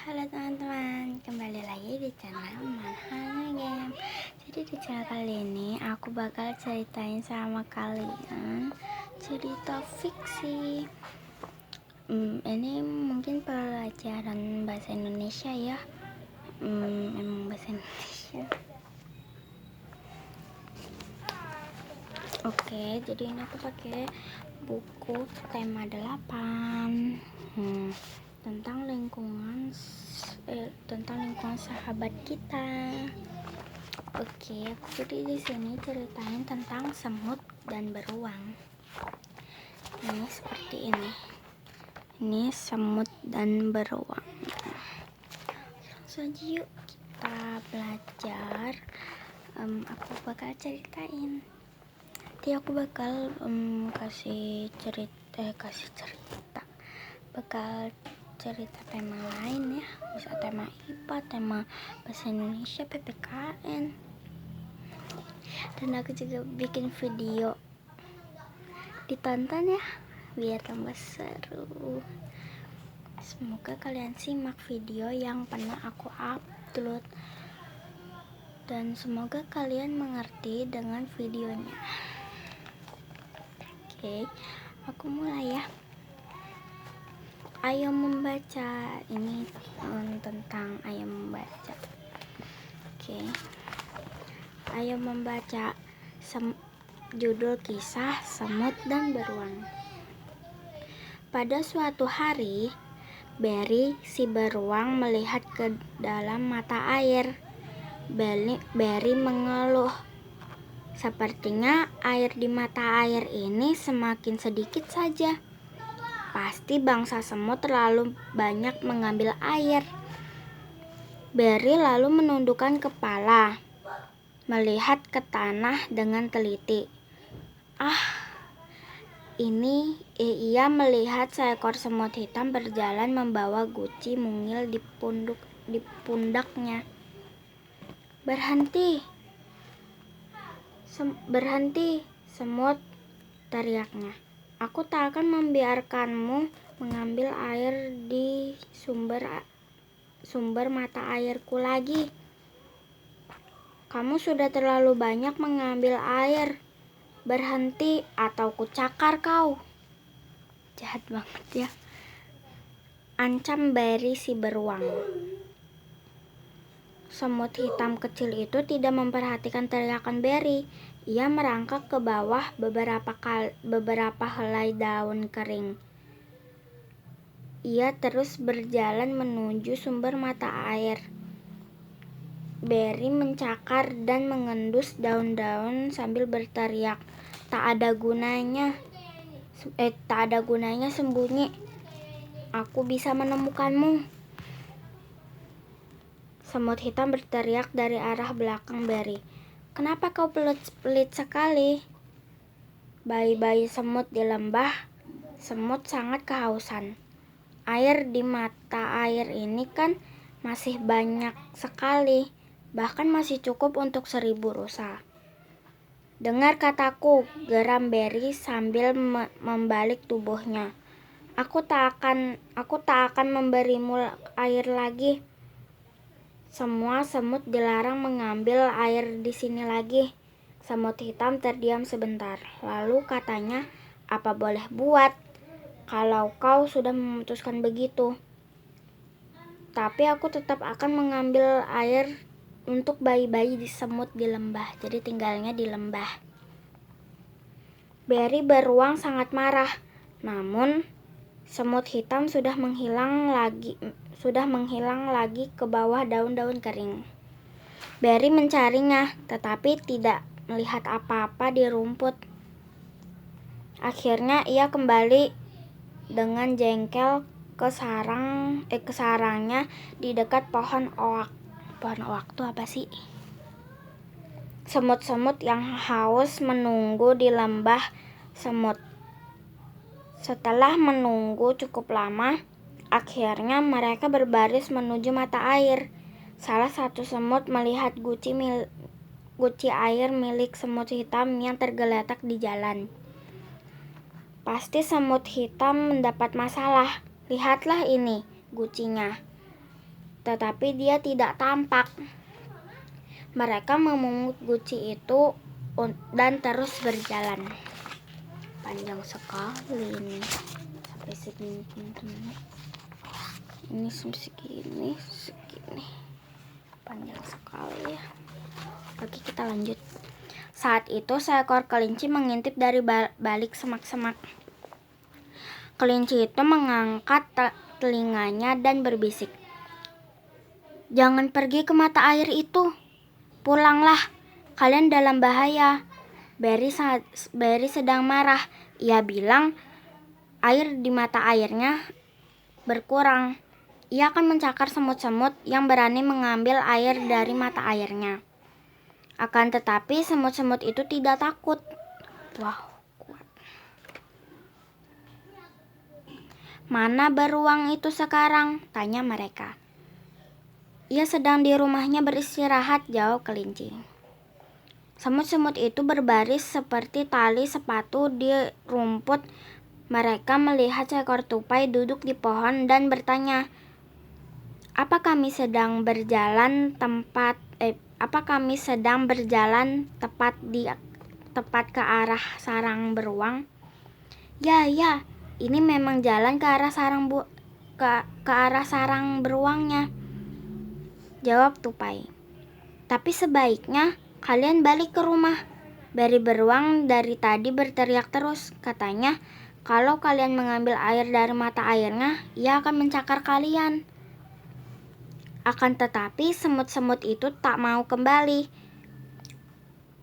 Halo teman-teman, kembali lagi di channel Manhana Game. Jadi di channel kali ini aku bakal ceritain sama kalian cerita fiksi. Ini mungkin pelajaran bahasa Indonesia ya. Emang bahasa Indonesia. Oke, jadi ini aku pakai buku tema 8 tentang lingkungan sahabat kita. Oke, jadi di sini ceritain tentang semut dan beruang. Ini seperti ini. Ini semut dan beruang. Langsung aja yuk kita belajar. Aku bakal ceritain. Nanti aku bakal kasih cerita. Bakal cerita tema lain ya, bisa tema IPA, tema bahasa Indonesia, PPKN, dan aku juga bikin video, ditonton ya biar tambah seru. Semoga kalian simak video yang pernah aku upload dan semoga kalian mengerti dengan videonya. Oke, aku mulai ya. Ayo membaca. Ini tentang ayo membaca. Oke. Ayo membaca. Judul kisah Semut dan Beruang. Pada suatu hari, Berry si beruang melihat ke dalam mata air. Berry mengeluh. Sepertinya air di mata air ini semakin sedikit saja. Pasti bangsa semut terlalu banyak mengambil air. Berry lalu menundukkan kepala, melihat ke tanah dengan teliti. Ia melihat seekor semut hitam berjalan membawa guci mungil di pundaknya. Berhenti, semut, teriaknya. Aku tak akan membiarkanmu mengambil air di sumber mata airku lagi. Kamu sudah terlalu banyak mengambil air. Berhenti atau kucakar kau. Jahat banget ya. Ancam Berry si beruang. Semut hitam kecil itu tidak memperhatikan teriakan Berry. Ia merangkak ke bawah beberapa helai daun kering. Ia terus berjalan menuju sumber mata air. Berry mencakar dan mengendus daun-daun sambil berteriak, tak ada gunanya sembunyi. Aku bisa menemukanmu. Semut hitam berteriak dari arah belakang Berry. Kenapa kau pelit sekali? Bayi-bayi semut di lembah. Semut sangat kehausan. Air di mata air ini kan masih banyak sekali. Bahkan masih cukup untuk 1000 rusa. Dengar kataku, geram Berry sambil membalik tubuhnya. Aku tak akan memberimu air lagi. Semua semut dilarang mengambil air di sini lagi. Semut hitam terdiam sebentar. Lalu katanya, apa boleh buat kalau kau sudah memutuskan begitu? Tapi aku tetap akan mengambil air untuk bayi-bayi di semut di lembah. Jadi tinggalnya di lembah. Berry beruang sangat marah. Namun semut hitam sudah menghilang lagi ke bawah daun-daun kering. Berry mencarinya, tetapi tidak melihat apa-apa di rumput. Akhirnya ia kembali dengan jengkel ke sarangnya di dekat pohon oak. Pohon oak itu apa sih? Semut-semut yang haus menunggu di lembah semut. Setelah menunggu cukup lama, akhirnya mereka berbaris menuju mata air. Salah satu semut melihat guci air milik semut hitam yang tergeletak di jalan. Pasti semut hitam mendapat masalah. Lihatlah ini gucinya. tetapi dia tidak tampak. Mereka memungut guci itu dan terus berjalan. Panjang sekali ini. Sampai segini teman-teman. Ini segini. Panjang sekali ya. Oke, kita lanjut. Saat itu seekor kelinci mengintip dari balik semak-semak. Kelinci itu mengangkat telinganya dan berbisik, "Jangan pergi ke mata air itu. Pulanglah, kalian dalam bahaya." Berry sedang marah. Ia bilang air di mata airnya berkurang. Ia akan mencakar semut-semut yang berani mengambil air dari mata airnya. Akan tetapi semut-semut itu tidak takut. Wow, kuat. "Mana beruang itu sekarang?" tanya mereka. "Ia sedang di rumahnya beristirahat," jawab kelinci. Semut-semut itu berbaris seperti tali sepatu di rumput. Mereka melihat seekor tupai duduk di pohon dan bertanya, Apa kami sedang berjalan tepat ke arah sarang beruang?" Ya, ini memang jalan ke arah sarang beruangnya," jawab tupai. "Tapi sebaiknya kalian balik ke rumah. Berry beruang dari tadi berteriak terus. Katanya, kalau kalian mengambil air dari mata airnya, ia akan mencakar kalian." Akan tetapi semut-semut itu tak mau kembali.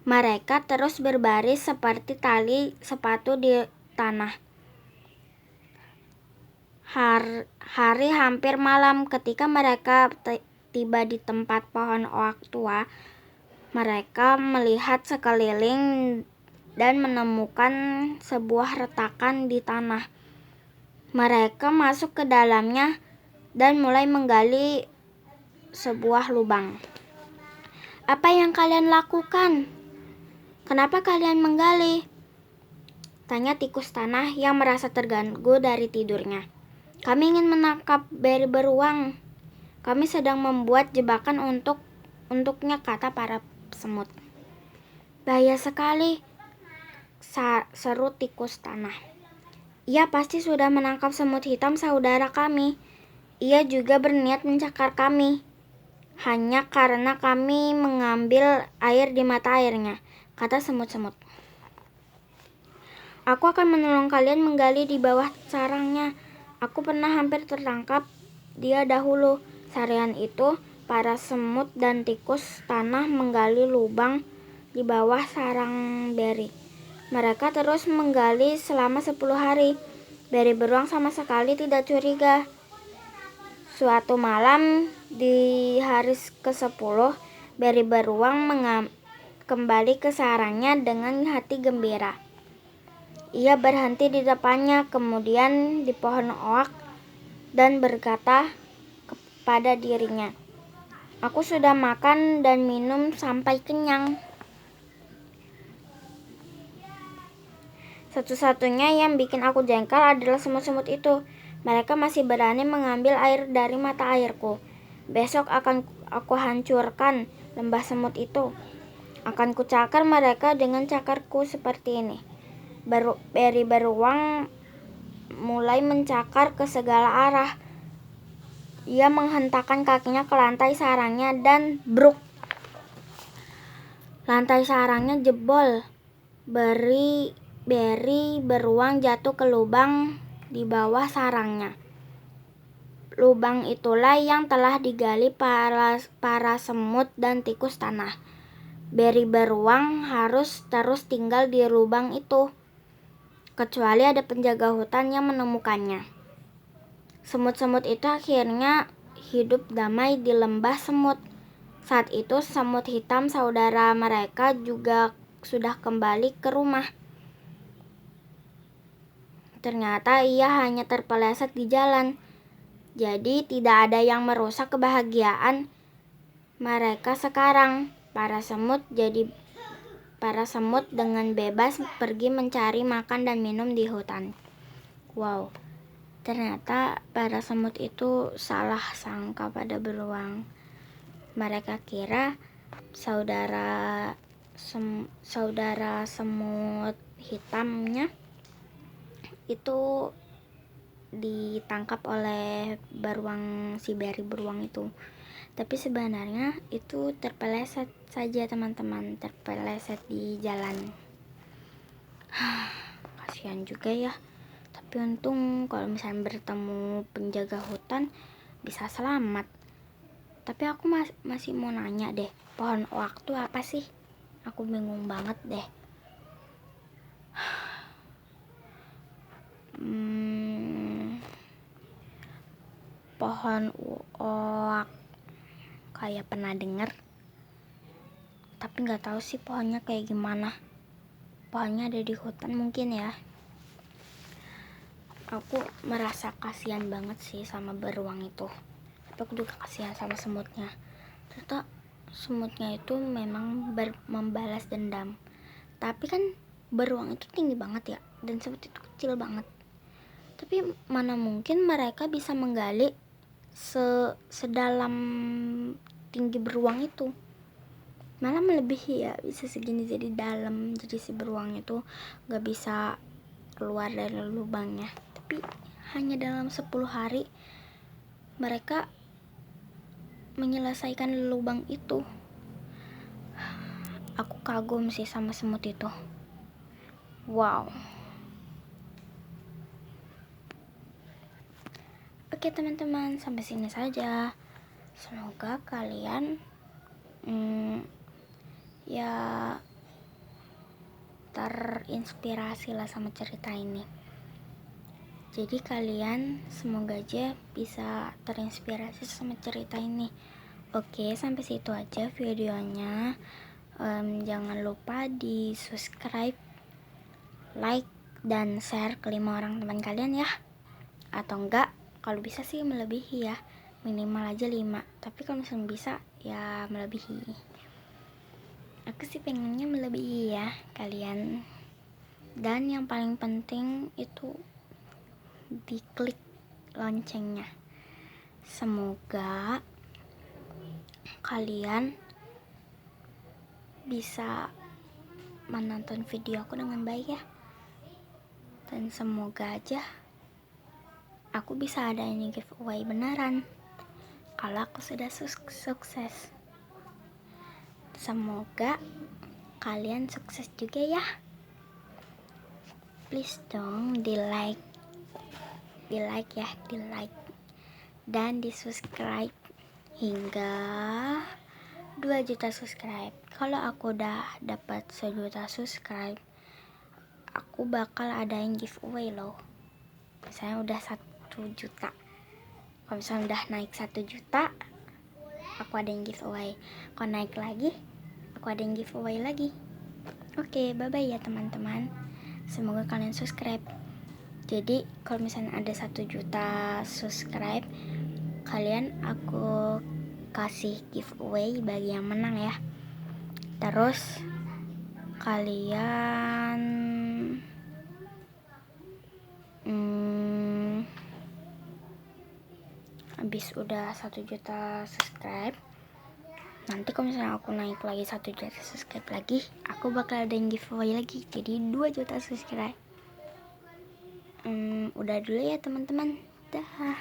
Mereka terus berbaris seperti tali sepatu di tanah. Hari hampir malam. Ketika mereka tiba di tempat pohon oak tua, mereka melihat sekeliling dan menemukan sebuah retakan di tanah. Mereka masuk ke dalamnya dan mulai menggali sebuah lubang. "Apa yang kalian lakukan? Kenapa kalian menggali?" tanya tikus tanah yang merasa terganggu dari tidurnya. "Kami ingin menangkap Berry beruang. Kami sedang membuat jebakan untuknya," kata para semut. "Bahaya sekali," seru tikus tanah. "Ia pasti sudah menangkap semut hitam saudara kami. Ia juga berniat mencakar kami, hanya karena kami mengambil air di mata airnya," kata semut-semut. "Aku akan menolong kalian menggali di bawah sarangnya. Aku pernah hampir tertangkap dia dahulu." Seharian itu, para semut dan tikus tanah menggali lubang di bawah sarang Berry. Mereka terus menggali selama 10 hari. Berry beruang sama sekali tidak curiga. Suatu malam di hari ke-10, Berry beruang kembali ke sarangnya dengan hati gembira. Ia berhenti di depannya, kemudian di pohon oak, dan berkata kepada dirinya, "Aku sudah makan dan minum sampai kenyang. Satu-satunya yang bikin aku jengkel adalah semut-semut itu. Mereka masih berani mengambil air dari mata airku. Besok akan aku hancurkan lembah semut itu. Akan kucakar mereka dengan cakarku seperti ini." Berry beruang mulai mencakar ke segala arah. Ia menghentakkan kakinya ke lantai sarangnya dan bruk! Lantai sarangnya jebol. Berry beruang jatuh ke lubang di bawah sarangnya. Lubang itulah yang telah digali para semut dan tikus tanah. Berry beruang harus terus tinggal di lubang itu, kecuali ada penjaga hutan yang menemukannya. Semut-semut itu akhirnya hidup damai di lembah semut. Saat itu semut hitam saudara mereka juga sudah kembali ke rumah. Ternyata ia hanya terpeleset di jalan. Jadi tidak ada yang merusak kebahagiaan mereka sekarang. Para semut dengan bebas pergi mencari makan dan minum di hutan. Wow. Ternyata para semut itu salah sangka pada beruang. Mereka kira saudara semut hitamnya itu ditangkap oleh si Berry beruang itu. Tapi sebenarnya itu terpeleset saja teman-teman, terpeleset di jalan. Kasihan juga ya. Tapi untung kalau misalnya bertemu penjaga hutan bisa selamat. Tapi aku masih mau nanya deh, pohon oak itu apa sih? Aku bingung banget deh. Pohon oak kayak pernah denger, tapi nggak tahu sih pohonnya kayak gimana. Pohonnya ada di hutan mungkin ya. Aku merasa kasihan banget sih sama beruang itu. Tapi aku juga kasihan sama semutnya. Ternyata semutnya itu memang membalas dendam. Tapi kan beruang itu tinggi banget ya, dan semut itu kecil banget. Tapi mana mungkin mereka bisa menggali sedalam tinggi beruang itu. Malah melebihi ya, bisa segini jadi dalam. Jadi si beruang itu gak bisa keluar dari lubangnya. Tapi hanya dalam 10 hari mereka menyelesaikan lubang itu. Aku kagum sih sama semut itu. Wow. Oke teman-teman, sampai sini saja. Semoga kalian ya terinspirasi lah sama cerita ini. Jadi kalian semoga aja bisa terinspirasi sama cerita ini. Oke, sampai situ aja videonya. Jangan lupa di subscribe, like, dan share ke 5 orang teman kalian ya. Atau enggak, kalau bisa sih melebihi ya. Minimal aja 5. Tapi kalau misalnya bisa ya melebihi. Aku sih pengennya melebihi ya kalian. Dan yang paling penting itu diklik loncengnya. Semoga kalian bisa menonton video aku dengan baik ya. Dan semoga aja aku bisa ada ini giveaway beneran kalau aku sudah sukses. Semoga kalian sukses juga ya. Please dong di like ya, di like dan di subscribe hingga 2 juta subscribe. Kalau aku udah dapat 1 juta subscribe, aku bakal adain giveaway loh. Misalnya udah 1 juta. Kalau misalnya udah naik 1 juta, aku adain giveaway. Kalau naik lagi, aku adain giveaway lagi. Oke, bye-bye ya teman-teman. Semoga kalian subscribe. Jadi kalau misalnya ada 1 juta subscribe, kalian aku kasih giveaway bagi yang menang ya. Terus kalian habis udah 1 juta subscribe, nanti kalau misalnya aku naik lagi 1 juta subscribe lagi, aku bakal ada yang giveaway lagi, jadi 2 juta subscribe. Udah dulu ya teman-teman. Dah.